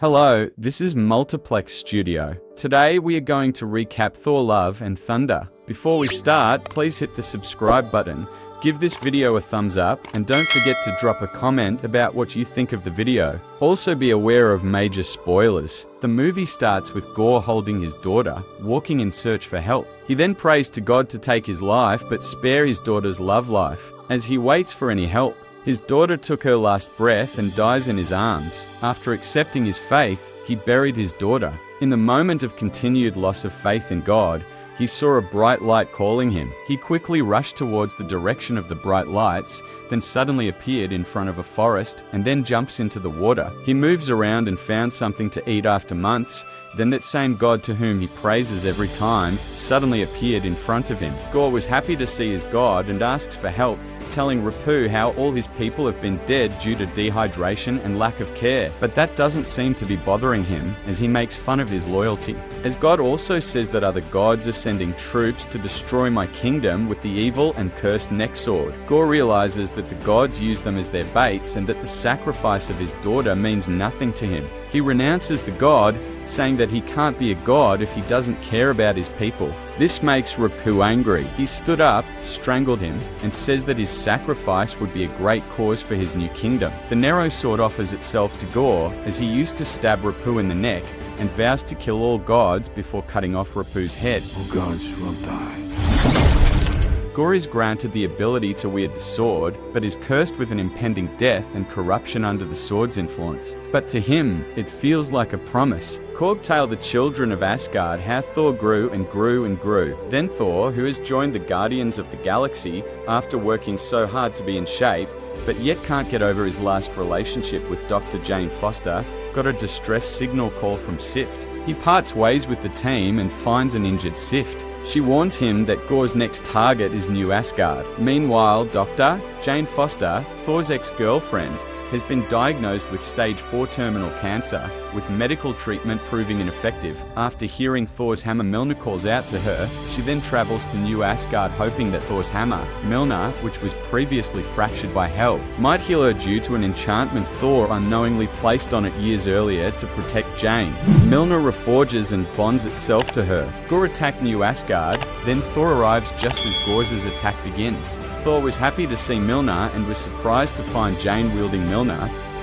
Hello, this is Multiplex Studio. Today we are going to recap Thor Love and Thunder. Before we start, please hit the subscribe button, give this video a thumbs up, and don't forget to drop a comment about what you think of the video. Also be aware of major spoilers. The movie starts with Gorr holding his daughter, walking in search for help. He then prays to God to take his life but spare his daughter's love life. As he waits for any help, his daughter took her last breath and dies in his arms. After accepting his faith, he buried his daughter. In the moment of continued loss of faith in God, he saw a bright light calling him. He quickly rushed towards the direction of the bright lights, then suddenly appeared in front of a forest and then jumps into the water. He moves around and found something to eat after months. Then that same God to whom he praises every time suddenly appeared in front of him. Gorr was happy to see his God and asks for help, telling Rapu how all his people have been dead due to dehydration and lack of care. But that doesn't seem to be bothering him, as he makes fun of his loyalty. As God also says that other gods are sending troops to destroy my kingdom with the evil and cursed neck sword. Gorr realizes that the gods use them as their baits and that the sacrifice of his daughter means nothing to him. He renounces the god, saying that he can't be a god if he doesn't care about his people. This makes Rapu angry. He stood up, strangled him, and says that his sacrifice would be a great cause for his new kingdom. The narrow sword offers itself to Gorr, as he used to stab Rapu in the neck, and vows to kill all gods before cutting off Rapu's head. All gods will die. Gorr is granted the ability to wield the sword, but is cursed with an impending death and corruption under the sword's influence. But to him, it feels like a promise. Korg tell the children of Asgard how Thor grew and grew and grew. Then Thor, who has joined the Guardians of the Galaxy after working so hard to be in shape, but yet can't get over his last relationship with Dr. Jane Foster, got a distress signal call from Sif. He parts ways with the team and finds an injured Sif. She warns him that Gorr's next target is New Asgard. Meanwhile, Dr. Jane Foster, Thor's ex-girlfriend, has been diagnosed with stage 4 terminal cancer, with medical treatment proving ineffective. After hearing Thor's hammer Mjølnir calls out to her, she then travels to New Asgard hoping that Thor's hammer, Mjølnir, which was previously fractured by Hel, might heal her due to an enchantment Thor unknowingly placed on it years earlier to protect Jane. Mjølnir reforges and bonds itself to her. Gorr attacked New Asgard, then Thor arrives just as Gorr's attack begins. Thor was happy to see Mjølnir and was surprised to find Jane wielding Mjølnir,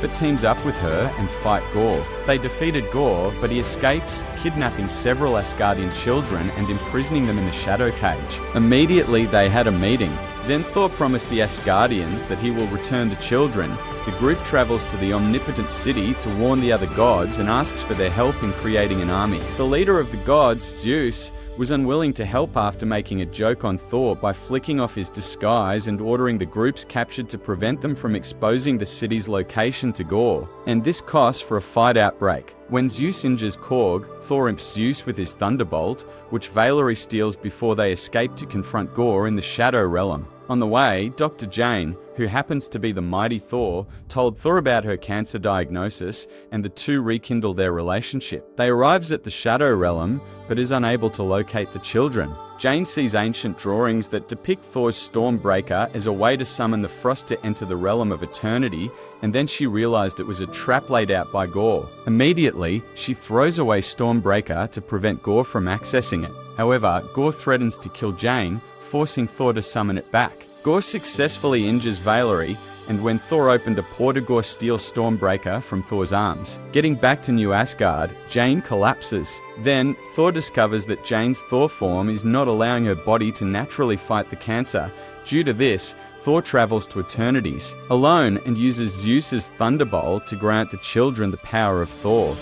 but teams up with her and fight Gorr. They defeated Gorr, but he escapes, kidnapping several Asgardian children and imprisoning them in the shadow cage. Immediately they had a meeting. Then Thor promised the Asgardians that he will return the children. The group travels to the omnipotent city to warn the other gods and asks for their help in creating an army. The leader of the gods, Zeus, was unwilling to help after making a joke on Thor by flicking off his disguise and ordering the groups captured to prevent them from exposing the city's location to Gorr. And this costs for a fight outbreak. When Zeus injures Korg, Thor imps Zeus with his thunderbolt, which Valkyrie steals before they escape to confront Gorr in the Shadow Realm. On the way, Dr. Jane, who happens to be the Mighty Thor, told Thor about her cancer diagnosis, and the two rekindle their relationship. They arrives at the Shadow Realm, but is unable to locate the children. Jane sees ancient drawings that depict Thor's Stormbreaker as a way to summon the frost to enter the realm of eternity, and then she realized it was a trap laid out by Gorr. Immediately, she throws away Stormbreaker to prevent Gorr from accessing it. However, Gorr threatens to kill Jane, forcing Thor to summon it back. Gorr successfully injures Valkyrie, and when Thor opened a portal, Gorr steals Stormbreaker from Thor's arms. Getting back to New Asgard, Jane collapses. Then, Thor discovers that Jane's Thor form is not allowing her body to naturally fight the cancer. Due to this, Thor travels to Eternities, alone, and uses Zeus's Thunderbolt to grant the children the power of Thor.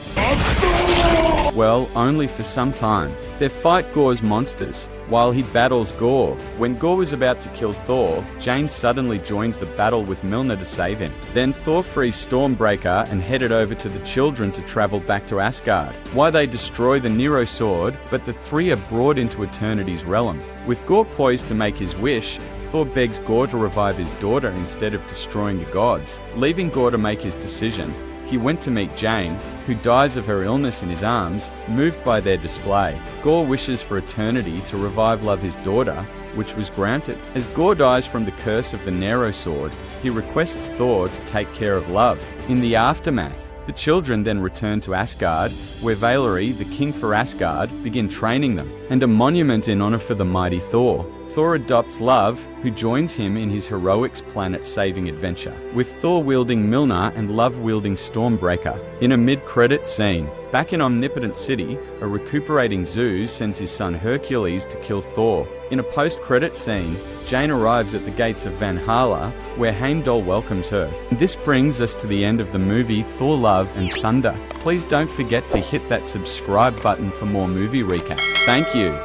Well, only for some time. They fight Gorr's monsters, while he battles Gorr. When Gorr was about to kill Thor, Jane suddenly joins the battle with Mjølnir to save him. Then Thor frees Stormbreaker and headed over to the children to travel back to Asgard. Why they destroy the Nero sword, but the three are brought into Eternity's realm. With Gorr poised to make his wish, Thor begs Gorr to revive his daughter instead of destroying the gods. Leaving Gorr to make his decision, he went to meet Jane, who dies of her illness in his arms, moved by their display. Gorr wishes for eternity to revive Love his daughter, which was granted. As Gorr dies from the curse of the Nero sword, he requests Thor to take care of Love. In the aftermath, The children then return to Asgard, where Valkyrie, the king for Asgard, begin training them, and a monument in honor for the mighty Thor. Thor adopts Love, who joins him in his heroics planet-saving adventure, with Thor wielding Mjølnir and Love wielding Stormbreaker. In a mid-credit scene, back in Omnipotent City, a recuperating Zeus sends his son Hercules to kill Thor. In a post-credit scene, Jane arrives at the gates of Valhalla, where Heimdall welcomes her. This brings us to the end of the movie Thor Love and Thunder. Please don't forget to hit that subscribe button for more movie recaps. Thank you.